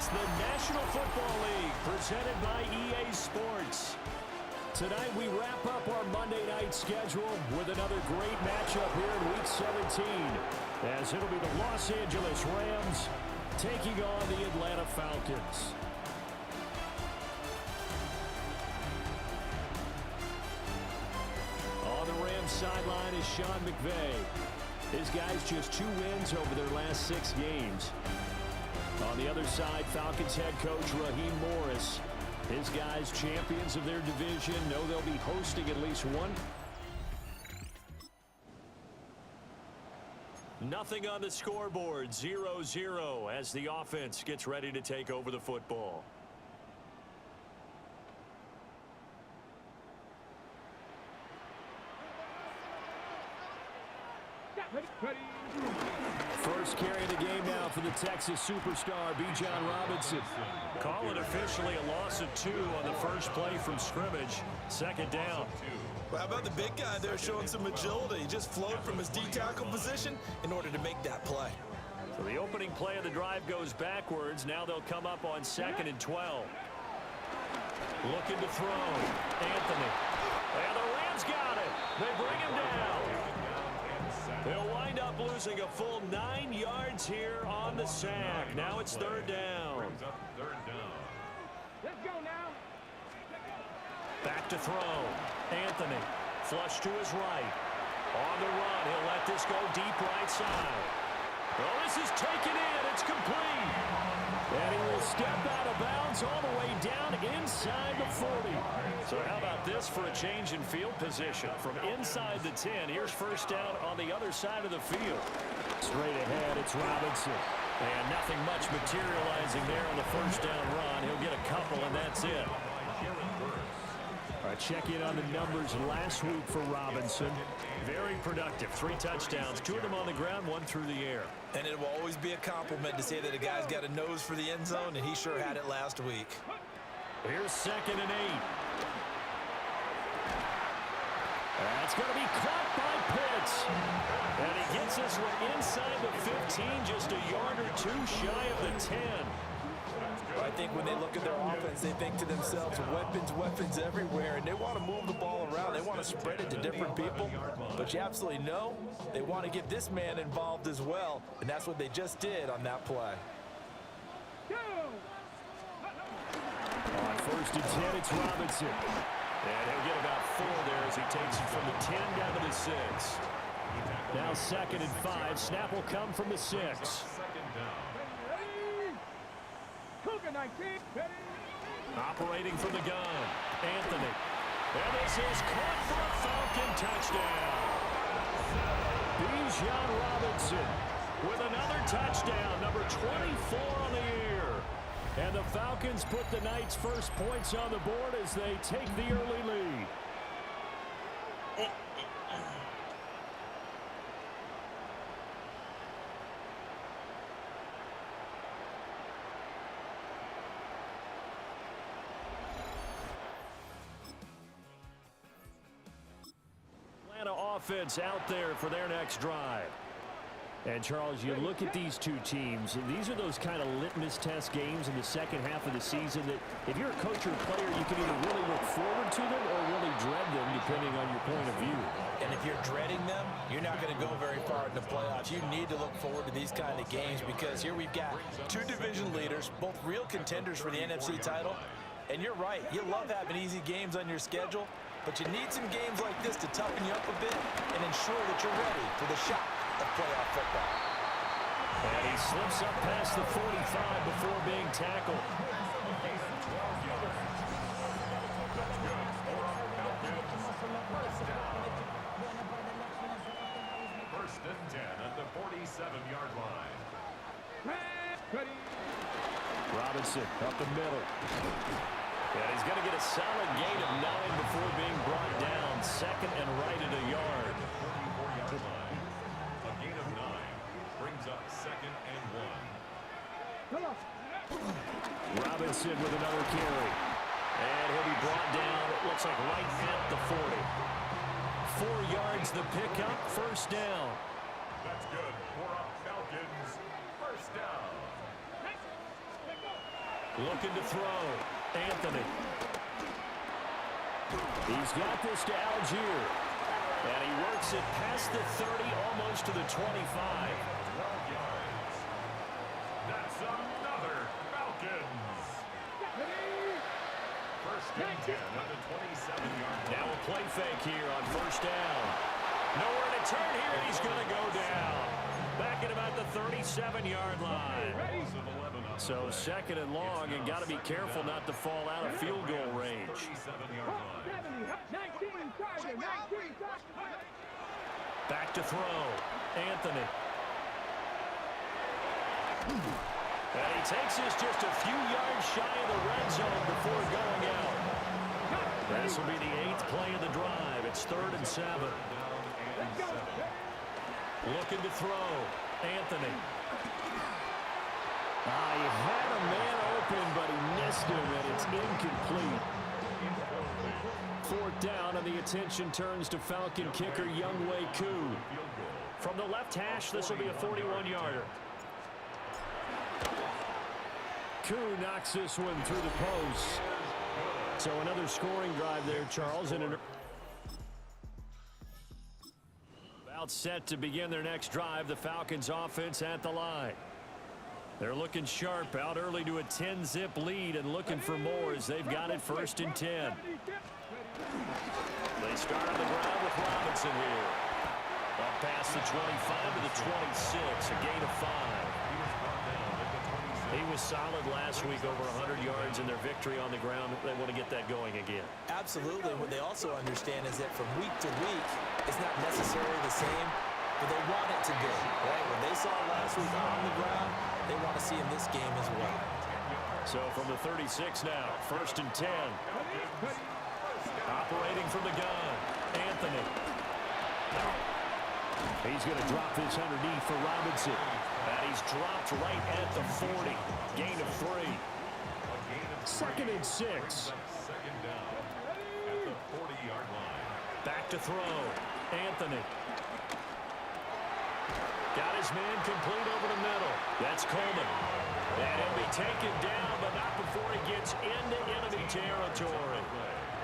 It's the National Football League presented by EA Sports. Tonight we wrap up our Monday night schedule with another great matchup here in Week 17. As it'll be the Los Angeles Rams taking on the Atlanta Falcons. On the Rams sideline is Sean McVay. His guys just 2 wins over their last 6 games. On the other side, Falcons head coach Raheem Morris. His guys, champions of their division, know they'll be hosting at least one. Nothing on the scoreboard, 0-0 as the offense gets ready to take over the football. First carry of the game now for the Texas superstar, Bijan Robinson. Call it officially a loss of 2 on the first play from scrimmage. Second down. Well, how about the big guy there showing some agility? He just flowed from his D-tackle position in order to make that play. So the opening play of the drive goes backwards. Now they'll come up on 2nd and 12. Looking to throw. Anthony. And the Rams got it. They bring him down. They'll wind up losing a full 9 yards here on the sack. Now it's 3rd down. Let's go now. Back to throw. Anthony. Flush to his right. On the run. He'll let this go deep right side. Oh, this is taken in. It's complete. And he will step out of bounds all the way down inside the 40. So how about this for a change in field position? From inside the 10, here's first down on the other side of the field. Straight ahead, it's Robinson. And nothing much materializing there on the first down run. He'll get a couple, and that's it. All right, check in on the numbers last week for Robinson. Very productive. 3 touchdowns, 2 of them on the ground, 1 through the air. And it will always be a compliment to say that a guy's got a nose for the end zone, and he sure had it last week. Here's 2nd and 8. That's going to be caught by Pitts. And he gets this one inside the 15, just a yard or 2 shy of the 10. I think when they look at their offense, they think to themselves, weapons, weapons everywhere, and they want to move the ball around. They want to spread it to different people, but you absolutely know they want to get this man involved as well, and that's what they just did on that play. On 1st and 10, it's Robinson. And he'll get about 4 there as he takes it from the 10 down to the 6. Now 2nd and 5. Snap will come from the 6. Operating from the gun. Anthony. And this is caught for a Falcon touchdown. Bijan Robinson with another touchdown, number 24 on the year. And the Falcons put the night's first points on the board as they take the early lead. Atlanta offense out there for their next drive. And, Charles, you look at these 2 teams, and these are those kind of litmus test games in the second half of the season that if you're a coach or a player, you can either really look forward to them or really dread them, depending on your point of view. And if you're dreading them, you're not going to go very far in the playoffs. You need to look forward to these kind of games because here we've got 2 division leaders, both real contenders for the NFC title. And you're right, you love having easy games on your schedule, but you need some games like this to toughen you up a bit and ensure that you're ready for the shot of playoff football. And he slips up past the 45 before being tackled. First and 10 at the 47-yard line. Robinson up the middle. And he's going to get a solid gain of 9 before being brought down. 2nd and right at a yard. 34-yard line. A gain of 9 brings up 2nd and 1. Robinson with another carry. And he'll be brought down, it looks like right at the 40. 4 yards the pickup, first down. That's good for a Falcons first down. Looking to throw. Anthony. He's got this to Algier. And he works it past the 30, almost to the 25. 12 yards. That's another Falcons. First and 10 at the 27-yard line. Now a play fake here on first down. Nowhere to turn here, and he's going to go down. Back at about the 37-yard line. So second and long, and got to be careful not to fall out of field goal range. Back to throw. Anthony. And he takes this just a few yards shy of the red zone before going out. This will be the 8th play of the drive. It's 3rd and 7. Looking to throw. Anthony. He had a man open, but he missed him, and it's incomplete. 4th down, and the attention turns to Falcon kicker Younghoe Koo. From the left hash, this will be a 41-yarder. Koo knocks this one through the post. So another scoring drive there, Charles. And about set to begin their next drive, the Falcons offense at the line. They're looking sharp, out early to a 10-zip lead and looking for more as they've got it 1st and 10. They start on the ground with Robinson here. Up past the 25 to the 26, a gain of 5. He was solid last week, over 100 yards in their victory on the ground. They want to get that going again. Absolutely. What they also understand is that from week to week, it's not necessarily the same, but they want it to be, right? What they saw last week on the ground, they want to see in this game as well. So from the 36 now, 1st and 10. Operating from the gun, Anthony. He's going to drop this underneath for Robinson. And he's dropped right at the 40. Gain of 3. 2nd and 6. Second down at the 40-yard line. Back to throw. Anthony. Got his man complete over the middle. That's Coleman. And he'll be taken down, but not before he gets into enemy territory.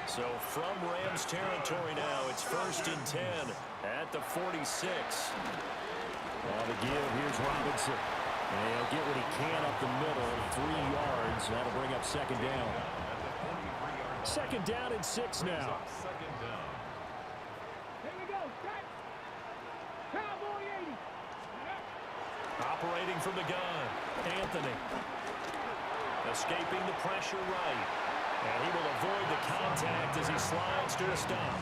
So from Rams territory now, it's 1st and 10 at the 46. On the give, here's Robinson. And he'll get what he can up the middle, 3 yards. That'll bring up 2nd down. 2nd down and 6 now. Second down. Here we go. Cowboy 80. Operating from the gun, Anthony. Escaping the pressure right. And he will avoid the contact as he slides to a stop.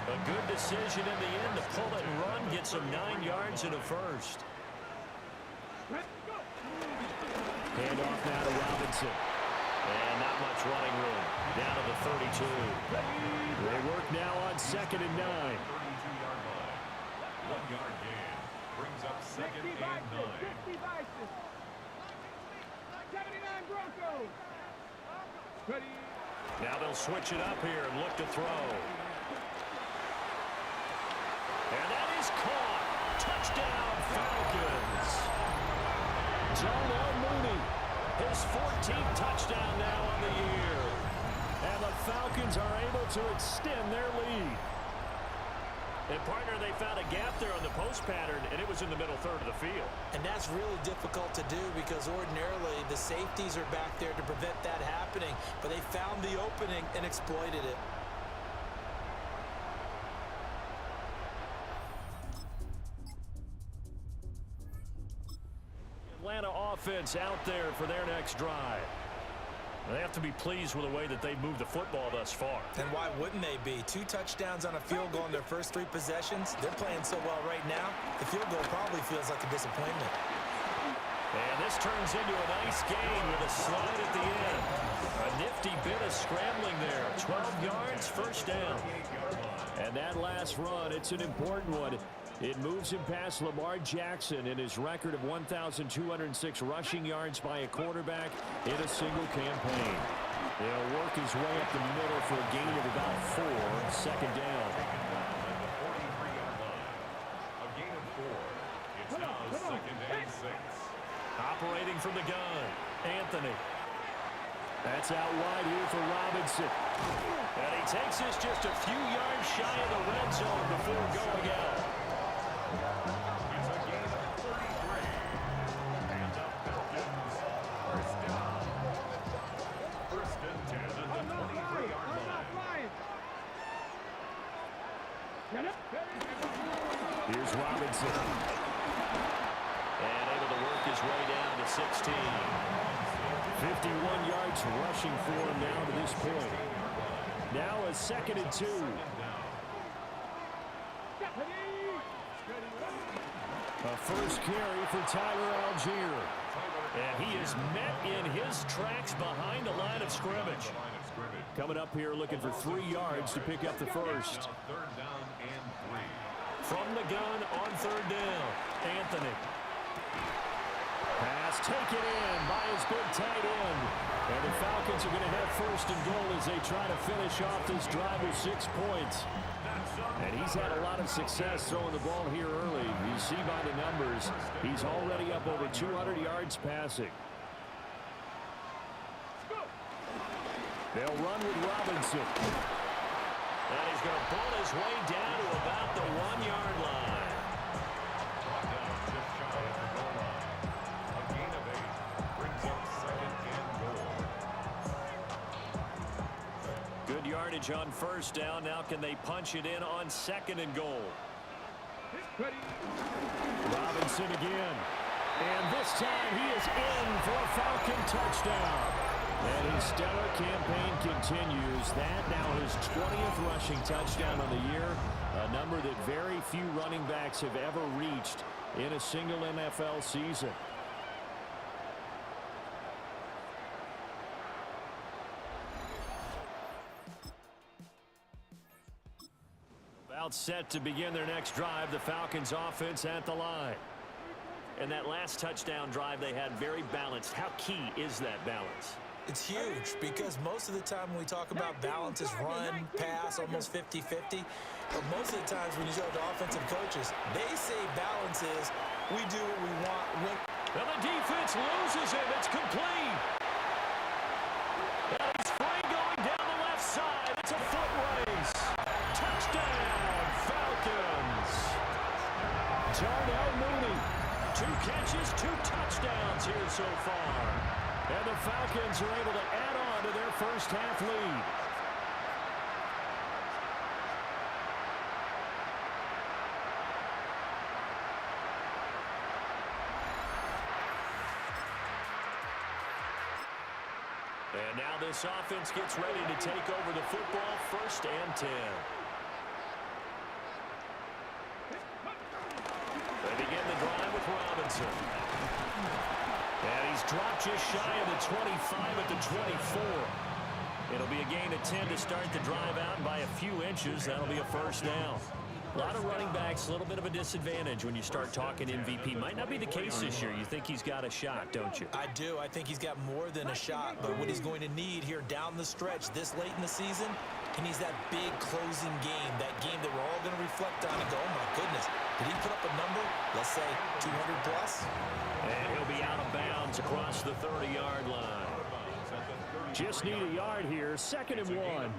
A good decision in the end to pull it and run, get some 9 yards and a first. Hand off now to Robinson. And not much running room. Down to the 32. They work now on 2nd and 9. 32-yard line. 1-yard gain. Brings up 2nd and 9. 79 Broncos. Ready. Now they'll switch it up here and look to throw. And that is caught. Touchdown, Falcons. Darnell Mooney, his 14th touchdown now on the year. And the Falcons are able to extend their lead. And, partner, they found a gap there on the post pattern, and it was in the middle third of the field. And that's really difficult to do because ordinarily the safeties are back there to prevent that happening, but they found the opening and exploited it. Atlanta offense out there for their next drive. They have to be pleased with the way that they've moved the football thus far. And why wouldn't they be? 2 touchdowns on a field goal in their first 3 possessions. They're playing so well right now, the field goal probably feels like a disappointment. And this turns into a nice gain with a slide at the end. A nifty bit of scrambling there. 12 yards, 1st down. And that last run, it's an important one. It moves him past Lamar Jackson in his record of 1,206 rushing yards by a quarterback in a single campaign. He'll work his way up the middle for a gain of about 4, 2nd down. A gain of 4. It's now 2nd and 6. Operating from the gun, Anthony. That's out wide here for Robinson. And he takes us just a few yards shy of the red zone before going out. It's a gain of 33. And the Falcons first down. First and 10 at the 23-yard line. Here's Robinson. And able to work his way down to 16. 51 yards rushing for him now to this point. Now a 2nd and 2. A first carry for Tyler Algier. And he is met in his tracks behind the line of scrimmage. Coming up here looking for 3 yards to pick up the first. Third down and 3. From the gun on 3rd down, Anthony. Pass taken in by his big tight end. And the Falcons are going to have 1st and goal as they try to finish off this drive with 6 points. And he's had a lot of success throwing the ball here early. You see by the numbers, he's already up over 200 yards passing. They'll run with Robinson. And he's going to pull his way down to about the 1-yard line. Brought down just shy of the goal line. A gain of 8 brings up 2nd and goal. Good yardage on 1st down. Now can they punch it in on 2nd and goal? Robinson again. And this time he is in for a Falcon touchdown. And his stellar campaign continues. That now his 20th rushing touchdown of the year, a number that very few running backs have ever reached in a single NFL season. About set to begin their next drive, the Falcons offense at the line. And that last touchdown drive they had very balanced. How key is that balance? It's huge because most of the time when we talk about balance is run, pass, almost 50-50. But most of the times when you go to offensive coaches, they say balance is we do what we want. And the defense loses him. It's complete. And he's free going down the left side. It's a foot race. Touchdown, Falcons. Darnell Mooney. 2 catches, 2 touchdowns here so far. And the Falcons are able to add on to their first half lead. And now this offense gets ready to take over the football. 1st and 10. They begin the drive with Robinson. And he's dropped just shy of the 25 at the 24. It'll be a gain of 10 to start the drive out by a few inches. That'll be a 1st down. A lot of running backs, a little bit of a disadvantage when you start talking MVP. Might not be the case this year. You think he's got a shot, don't you? I do. I think he's got more than a shot. But what he's going to need here down the stretch this late in the season, he needs that big closing game, that game that we're all going to reflect on and go, oh, my goodness, did he put up a number, let's say, 200 plus? And he'll be out of bounds across the 30-yard line. Just need a yard here. 2nd and 1.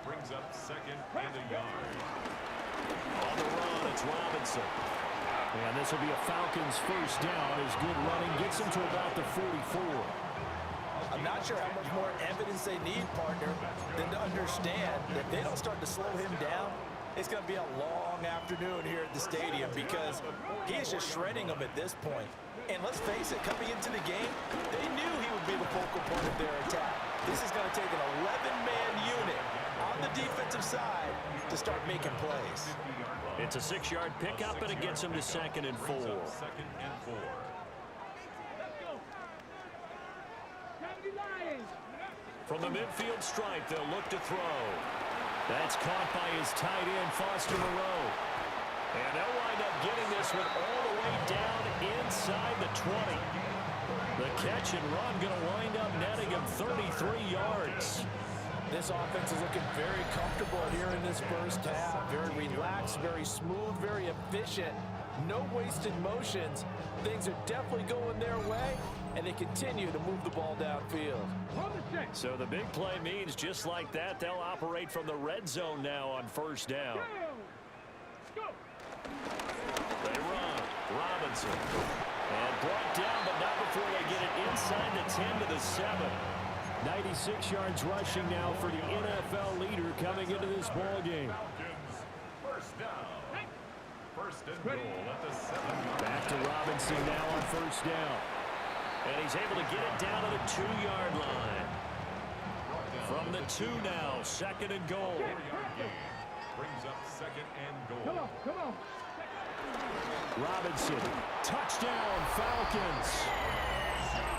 Brings up 2nd and a yard. On the run, it's Robinson. And this will be a Falcons 1st down as good running gets him to about the 44. I'm not sure how much more evidence they need, partner, than to understand that if they don't start to slow him down, it's going to be a long afternoon here at the stadium because he is just shredding them at this point. And let's face it, coming into the game, they knew he would be the focal point of their attack. This is going to take an 11-man unit on the defensive side to start making plays. It's a 6-yard pickup, and it gets him to 2nd and 4. 2nd and 4. From the midfield stripe, they'll look to throw. That's caught by his tight end, Foster Moreau. And they'll wind up getting this one all the way down inside the 20. The catch and run going to wind up netting him 33 yards. This offense is looking very comfortable here in this first half. Very relaxed, very smooth, very efficient. No wasted motions. Things are definitely going their way. and they continue to move the ball downfield. On the check. So the big play means just like that, they'll operate from the red zone now on first down. Go. They run. Robinson. And brought down, but not before they get it inside the 10 to the 7. 96 yards rushing now for the NFL leader coming into this ball game. Falcons, first down. First and goal at the 7. Back to Robinson now on first down. And he's able to get it down to the 2-yard line. From the 2 now, second and goal. 4-yard gain. Brings up second and goal. Come on. Robinson, touchdown, Falcons.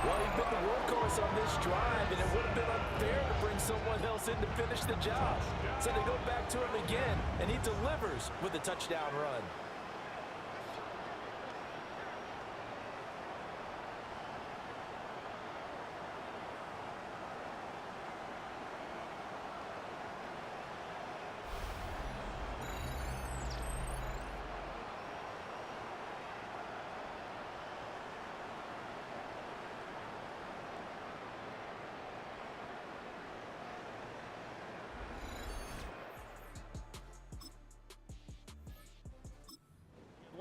Well, he's been the workhorse on this drive, and it would have been unfair to bring someone else in to finish the job. So they go back to him again, and he delivers with a touchdown run.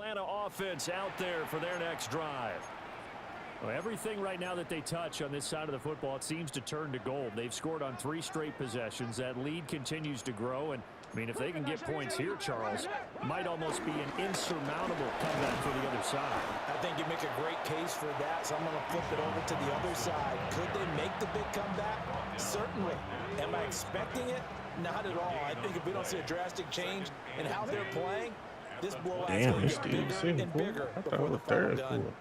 Atlanta offense out there for their next drive. Well, everything right now that they touch on this side of the football, it seems to turn to gold. They've scored on 3 straight possessions. That lead continues to grow. And, I mean, if they can get points here, Charles, might almost be an insurmountable comeback for the other side. I think you make a great case for that, so I'm going to flip it over to the other side. Could they make the big comeback? Certainly. Am I expecting it? Not at all. I think if we don't see a drastic change in how they're playing, this blowout is going to get bigger and bigger before the final done.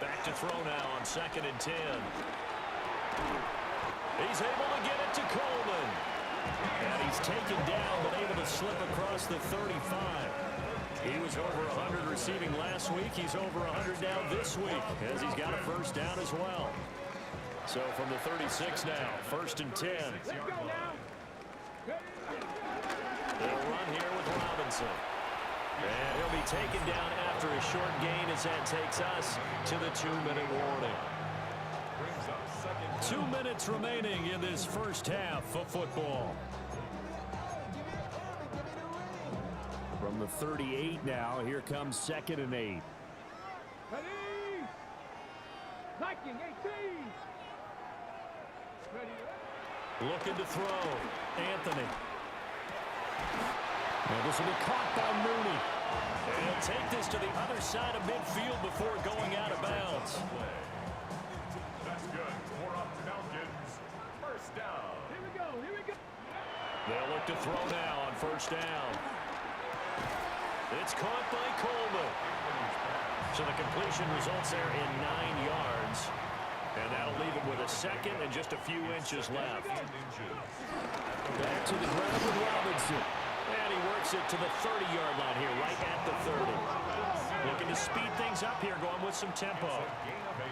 Back to throw now on second and 10. He's able to get it to Coleman. And he's taken down, but able to slip across the 35. He was over 100 receiving last week. He's over 100 now this week, as he's got a first down as well. So from the 36 now, first and 10. Let's go now. They'll run here with Robinson. And he'll be taken down after a short gain as that takes us to the 2-minute warning. 2 minutes remaining in this first half of football. From the 38 now, here comes second and 8. Ready. Viking 18. Ready. Looking to throw. Anthony. And this will be caught by Mooney. And he'll take this to the other side of midfield before going out of bounds. That's good. 4 up Falcons. First down. Here we go. They'll look to throw now on first down. It's caught by Coleman. So the completion results there in 9 yards. And that'll leave him with a second and just a few inches left. Back to the ground with Robinson. And he works it to the 30-yard line here, right at the 30. Looking to speed things up here, going with some tempo. Gain of 8.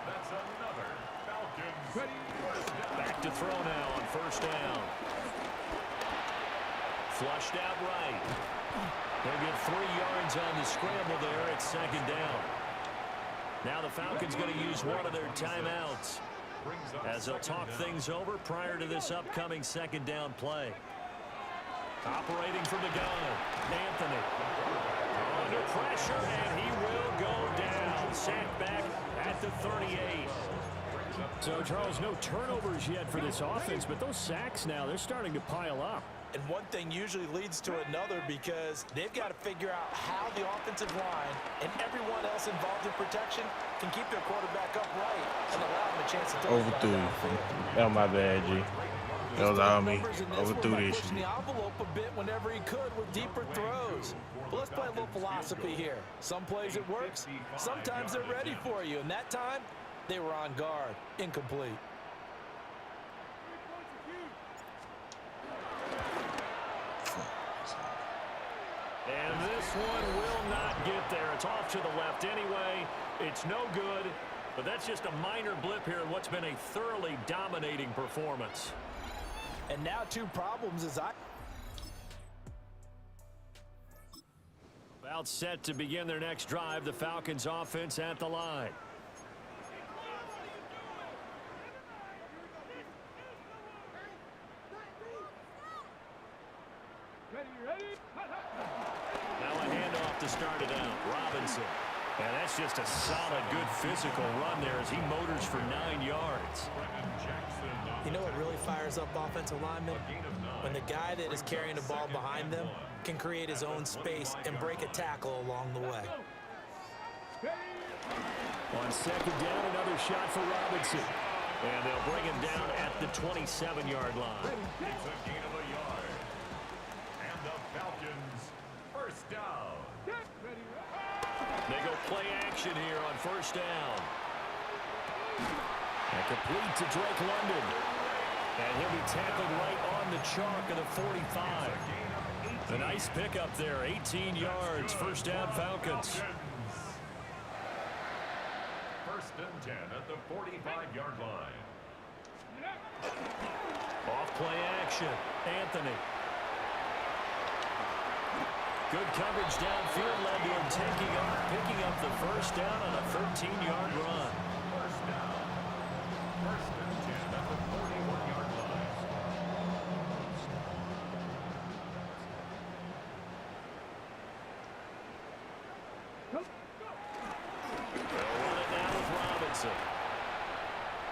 That's another Falcons. Back to throw now on first down. Flushed out right. They'll get 3 yards on the scramble there at second down. Now the Falcons going to use one of their timeouts as they'll talk things over prior to this upcoming second down play. Operating from the gun, Anthony. Under pressure, and he will go down. Sacked back at the 38. So, Charles, no turnovers yet for this offense, but those sacks now, they're starting to pile up. And one thing usually leads to another because they've got to figure out how the offensive line and everyone else involved in protection can keep their quarterback upright and allow him a chance to throw. Overthrew. That was my bad, G. That was all me. Overthrew this shit. The envelope a bit whenever he could with deeper throws. But let's play a little philosophy here. Some plays it works. Sometimes they're ready for you. And that time, they were on guard. Incomplete. And this one will not get there. It's off to the left anyway. It's no good. But that's just a minor blip here in what's been a thoroughly dominating performance. And now 2 problems as About set to begin their next drive. The Falcons offense at the line. Now a handoff to start it out. Robinson. And that's just a solid, good physical run there as he motors for 9 yards. You know what really fires up offensive linemen? When the guy that is carrying the ball behind them can create his own space and break a tackle along the way. On second down, another shot for Robinson. And they'll bring him down at the 27-yard line. It's a gain of a yard. And the Falcons, first down. They go play action here on first down. And complete to Drake London. And he'll be tackled right on the chalk of the 45. A nice pickup there, 18 yards, first down Falcons. First and 10 at the 45-yard line. Off play action, Anthony. Good coverage downfield led to him picking up the first down on a 13-yard run. First down. First and 10 at the 41-yard line. They'll run it now with Robinson.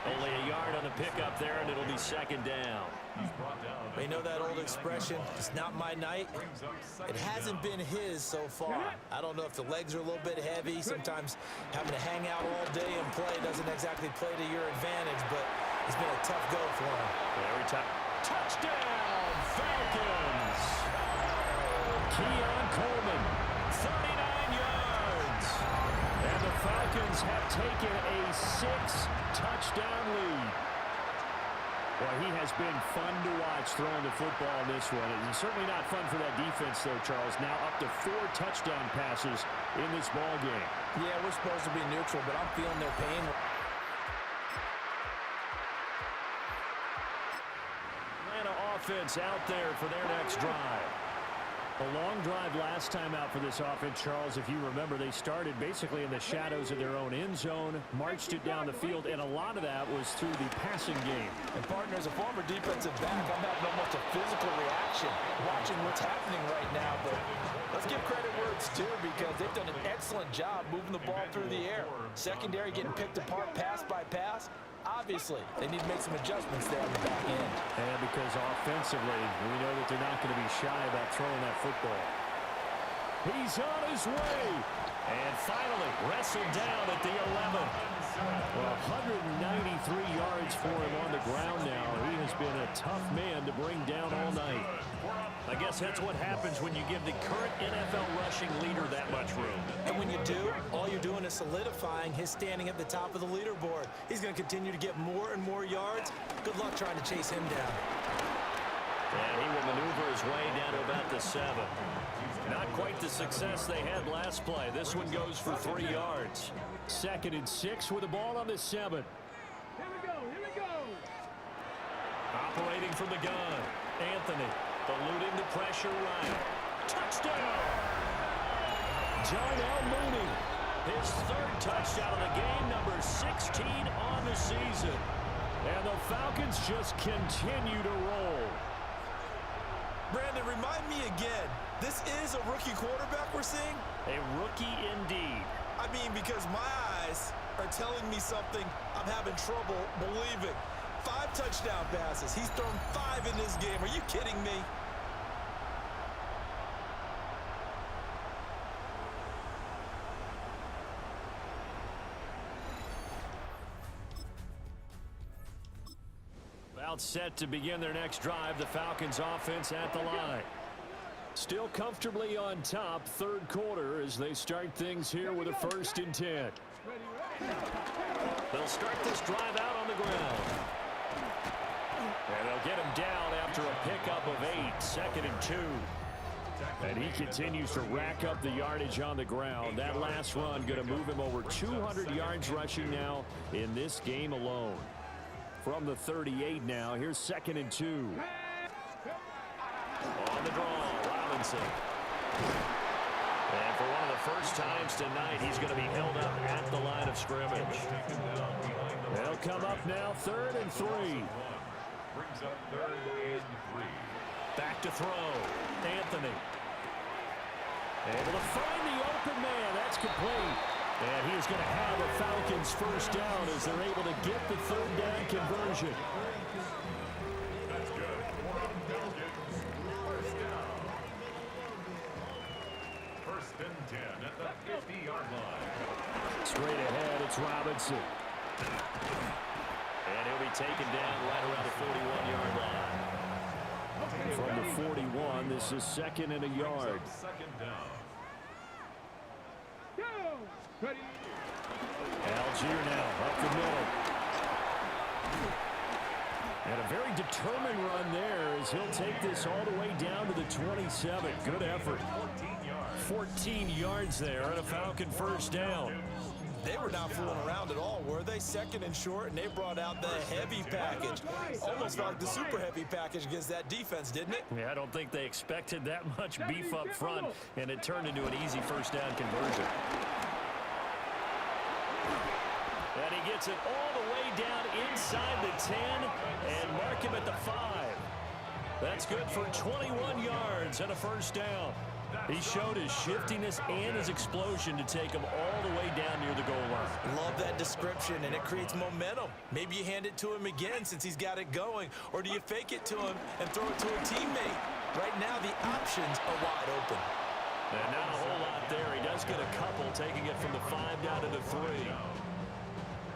Only a yard on the pickup there, and it'll be second down. He's brought down. You know that old expression, it's not my night? Brings up second It hasn't been his so far. I don't know if the legs are a little bit heavy. Sometimes having to hang out all day and play doesn't exactly play to your advantage, but it's been a tough go for him. Every time. Touchdown, Falcons! Keon Coleman, 39 yards. And the Falcons have taken a 6-touchdown lead. Well, he has been fun to watch throwing the football in this one. It's certainly not fun for that defense, though, Charles. Now up to 4 touchdown passes in this ball game. Yeah, we're supposed to be neutral, but I'm feeling their pain. Atlanta offense out there for their next drive. A long drive last time out for this offense, Charles. If you remember, they started basically in the shadows of their own end zone, marched it down the field, and a lot of that was through the passing game. And partner, as a former defensive back, I'm having almost a physical reaction watching what's happening right now. But let's give credit where it's due because they've done an excellent job moving the ball through the air. Secondary getting picked apart pass by pass. Obviously, they need to make some adjustments there on the back end. And because offensively, we know that they're not going to be shy about throwing that football. He's on his way. And finally, wrestled down at the 11. Well, 193 yards for him on the ground now. He has been a tough man to bring down all night. I guess that's what happens when you give the current NFL rushing leader that much room. And when you do, all you're doing is solidifying his standing at the top of the leaderboard. He's going to continue to get more and more yards. Good luck trying to chase him down. And he will maneuver his way down to about the 7. Not quite the success they had last play. This one goes for 3 yards. 2nd and 6 with the ball on the 7. Here we go. Operating from the gun, Anthony. Eluding the pressure right. Touchdown! Darnell Mooney. His 3rd touchdown of the game, number 16 on the season. And the Falcons just continue to roll. Brandon, remind me again, this is a rookie quarterback we're seeing? A rookie indeed. I mean, because my eyes are telling me something I'm having trouble believing. 5 touchdown passes. He's thrown 5 in this game. Are you kidding me? About set to begin their next drive, the Falcons offense at the line. Still comfortably on top, 3rd quarter as they start things here with a 1st and 10. They'll start this drive out on the ground. And they'll get him down after a pickup of 8, 2nd and 2. And he continues to rack up the yardage on the ground. That last run going to move him over 200 yards rushing now in this game alone. From the 38 now, here's 2nd and 2. On the draw, Robinson. And for one of the first times tonight, he's going to be held up at the line of scrimmage. They'll come up now, 3rd and 3. Brings up 3rd and 3. Back to throw. Anthony. Able to find the open man. That's complete. And he's going to have a Falcons first down as they're able to get the third down conversion. That's good. Falcons, first down. First and 10 at the 50-yard line. Straight ahead, it's Robinson. And he'll be taken down right around the 41-yard line. From the 41, this is second and a yard. Second down. Algier now up the middle. And a very determined run there as he'll take this all the way down to the 27. Good effort. 14 yards there and a Falcon first down. They were not fooling around at all, were they? Second and short, and they brought out the heavy package. Almost like the super heavy package against that defense, didn't it? Yeah, I don't think they expected that much beef up front, and it turned into an easy first down conversion. And he gets it all the way down inside the 10 and mark him at the 5. That's good for 21 yards and a first down. He showed his shiftiness and his explosion to take him all the way down near the goal line. Love that description, and it creates momentum. Maybe you hand it to him again since he's got it going, or do you fake it to him and throw it to a teammate? Right now, the options are wide open. And not a whole lot there. He does get a couple, taking it from the 5 down to the 3.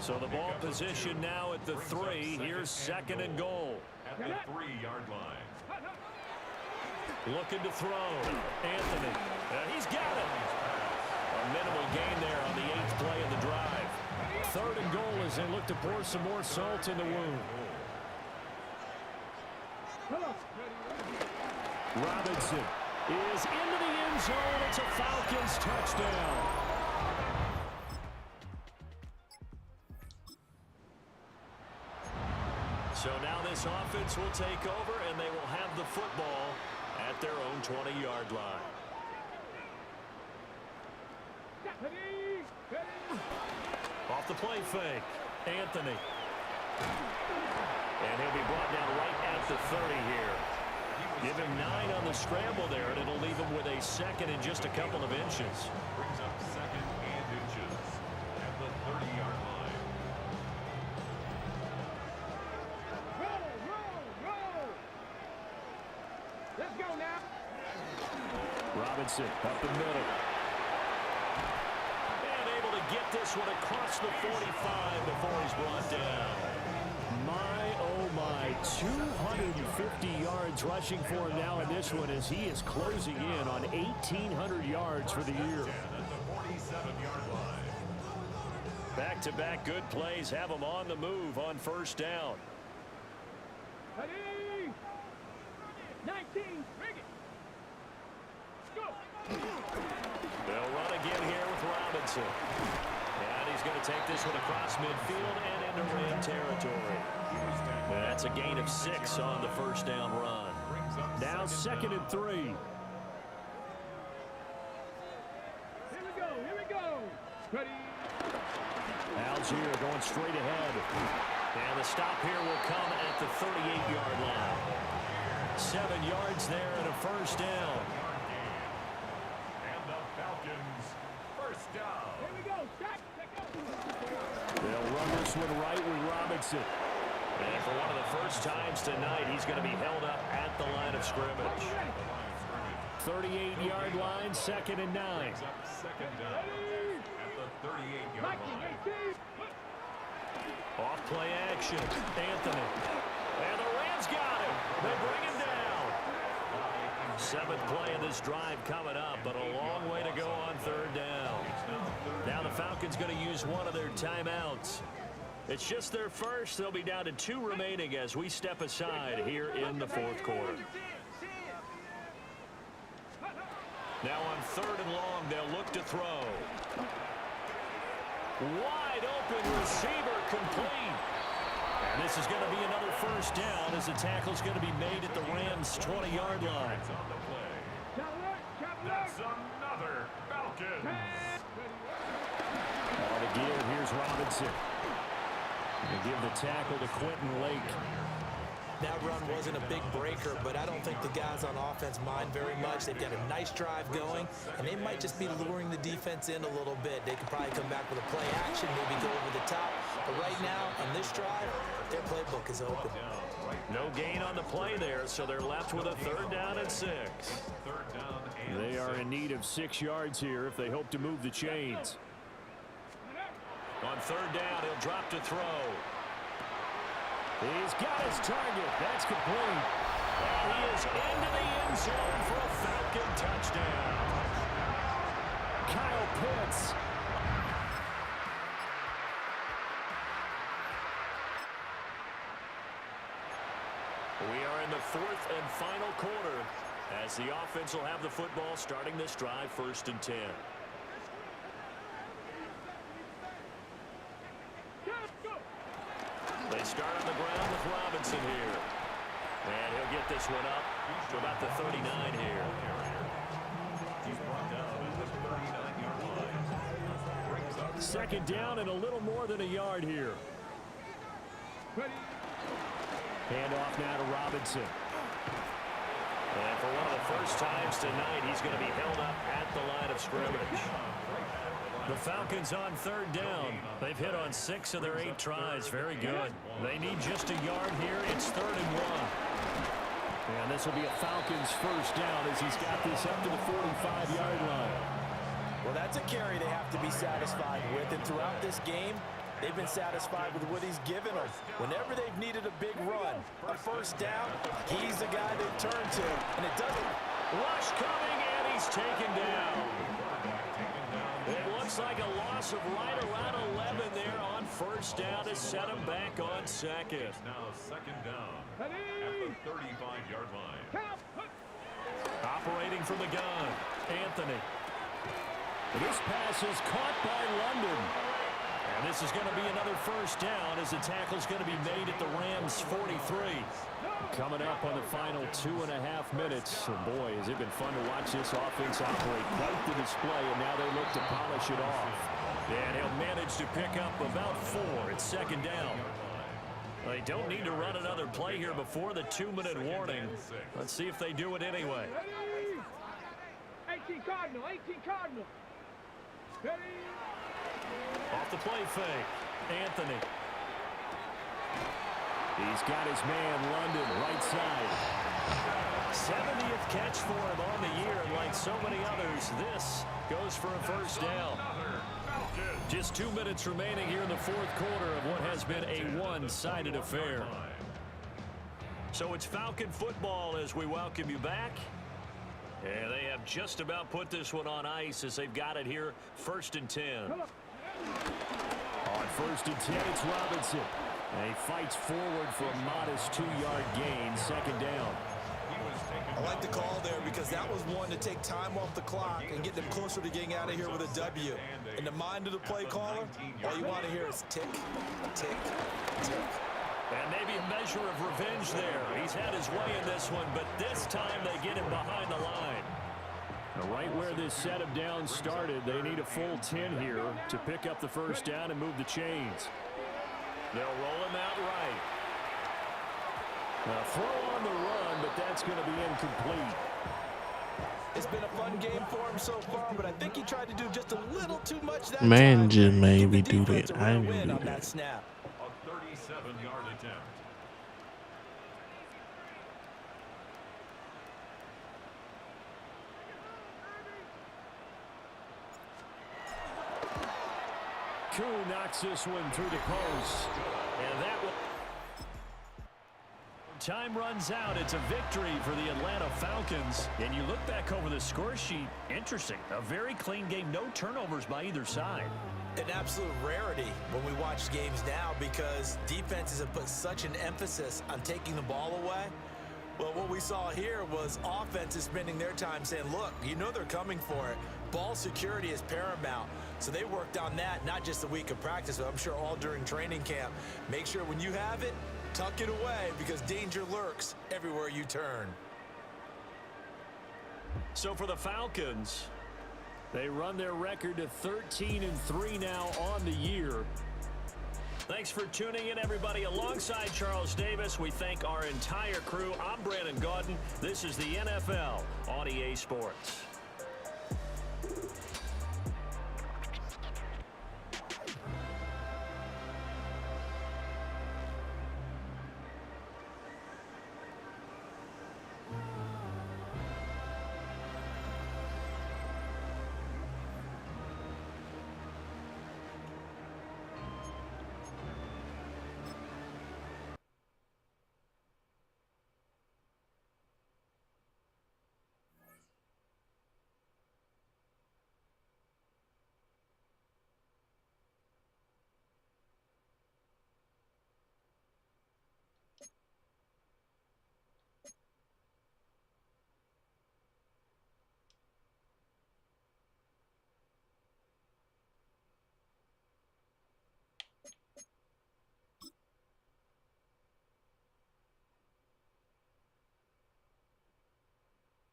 So the ball position now at the 3. Here's second and goal. At the 3-yard line. Looking to throw. Anthony. He's got it. A minimal gain there on the 8th play of the drive. Third and goal as they look to pour some more salt in the wound. Robinson is into the end zone. It's a Falcons touchdown. So now this offense will take over, and they will have the football at their own 20-yard line. Off the play fake, Anthony. And he'll be brought down right at the 30 here. Give him 9 on the scramble there, and it'll leave him with a second and just a couple of inches. Brings up second and inches at the 30-yard line. Let's go now. Robinson up the middle. And able to get this one across the 45 before he's brought down. My, oh my, 250 yards rushing for him now in this one as he is closing in on 1,800 yards for the year. Back-to-back good plays have him on the move on first down. Ready? 19, bring it. Go. They'll run again here with Robinson. And he's going to take this one across midfield and into Ram territory. That's a gain of 6 on the first down run. Now second and 3. Here we go. Ready? Algier going straight ahead. And the stop here will come at the 38-yard line. 7 yards there and a first down. And the Falcons first down. Here we go. Stop. They'll run this one right with Robinson. And for one of the first times tonight, he's going to be held up at the line of scrimmage. 38-yard line, second and 9. Second down at the 38-yard line. Off play action. Anthony. And the Rams got him. They bring him down. 7th play of this drive coming up, but a long way to go on third down. Now the Falcons going to use one of their timeouts. It's just their first. They'll be down to 2 remaining as we step aside here in the 4th quarter. Now on third and long, they'll look to throw. Wide open receiver complete. And this is going to be another first down as the tackle's going to be made at the Rams' 20-yard line. That's another Falcon. On the give, here's Robinson. They give the tackle to Quentin Lake. That run wasn't a big breaker, but I don't think the guys on offense mind very much. They've got a nice drive going, and they might just be luring the defense in a little bit. They could probably come back with a play action, maybe go over the top. But right now, on this drive, their playbook is open. No gain on the play there, so they're left with a 3rd down and 6. They are in need of 6 yards here if they hope to move the chains. On 3rd down, he'll drop to throw. He's got his target. That's complete. And he is into the end zone for a Falcon touchdown. Kyle Pitts. We are in the 4th and final quarter as the offense will have the football starting this drive 1st and 10. They start on the ground with Robinson here. And he'll get this one up to about the 39 here. He's brought down at the 39-yard line. Brings up 2nd down and a little more than a yard here. Hand off now to Robinson. And for one of the first times tonight, he's going to be held up at the line of scrimmage. The Falcons on 3rd down. They've hit on 6 of their 8 tries. Very good. They need just a yard here. It's 3rd and 1. And this will be a Falcons 1st down as he's got this up to the 45-yard line. Well, that's a carry they have to be satisfied with. And throughout this game, they've been satisfied with what he's given them. Whenever they've needed a big run, a 1st down, he's the guy they've turned to. And it doesn't. Rush coming, and he's taken down. It looks like a loss of right around 11 there on 1st down to set him back on 2nd. now 2nd down at the 35-yard line. Operating from the gun, Anthony. This pass is caught by London. And this is going to be another 1st down as the tackle's going to be made at the Rams' 43. Coming up on the final 2.5 minutes. And boy, has it been fun to watch this offense operate. Quite the display, and now they look to polish it off. And he'll manage to pick up about 4 at 2nd down. They don't need to run another play here before the 2-minute warning. Let's see if they do it anyway. 18 Cardinal, 18 Cardinal. Ready? Off the play fake, Anthony. He's got his man, London, right side. 70th catch for him on the year, and like so many others, this goes for a 1st down. Just 2 minutes remaining here in the 4th quarter of what has been a one-sided affair. So it's Falcon football as we welcome you back. And they have just about put this one on ice as they've got it here, 1st and 10. On 1st and 10, it's Robinson. And he fights forward for a modest 2-yard gain, 2nd down. I like the call there because that was one to take time off the clock and get them closer to getting out of here with a W. In the mind of the play caller, all you want to hear is tick, tick, tick. And maybe a measure of revenge there. He's had his way in this one, but this time they get him behind the line. Now, right where this set of downs started, they need a full 10 here to pick up the 1st down and move the chains. They'll roll him out right. Now, throw on the run, but that's going to be incomplete. It's been a fun game for him so far, but I think he tried to do just a little too much that Man time. just made me Give the do defense that. a I real didn't win do on that. snap. A 37-yard attempt. Koo knocks this one through the post. And that will... Time runs out. It's a victory for the Atlanta Falcons. And you look back over the score sheet. Interesting. A very clean game. No turnovers by either side. An absolute rarity when we watch games now because defenses have put such an emphasis on taking the ball away. Well, what we saw here was offenses spending their time saying, look, you know they're coming for it. Ball security is paramount. So they worked on that, not just a week of practice, but I'm sure all during training camp. Make sure when you have it, tuck it away because danger lurks everywhere you turn. So for the Falcons, they run their record to 13-3 now on the year. Thanks for tuning in, everybody. Alongside Charles Davis, we thank our entire crew. I'm Brandon Gaudin. This is the NFL on EA Sports.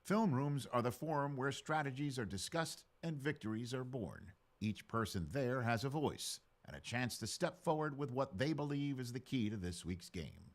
Film rooms are the forum where strategies are discussed and victories are born. Each person there has a voice and a chance to step forward with what they believe is the key to this week's game.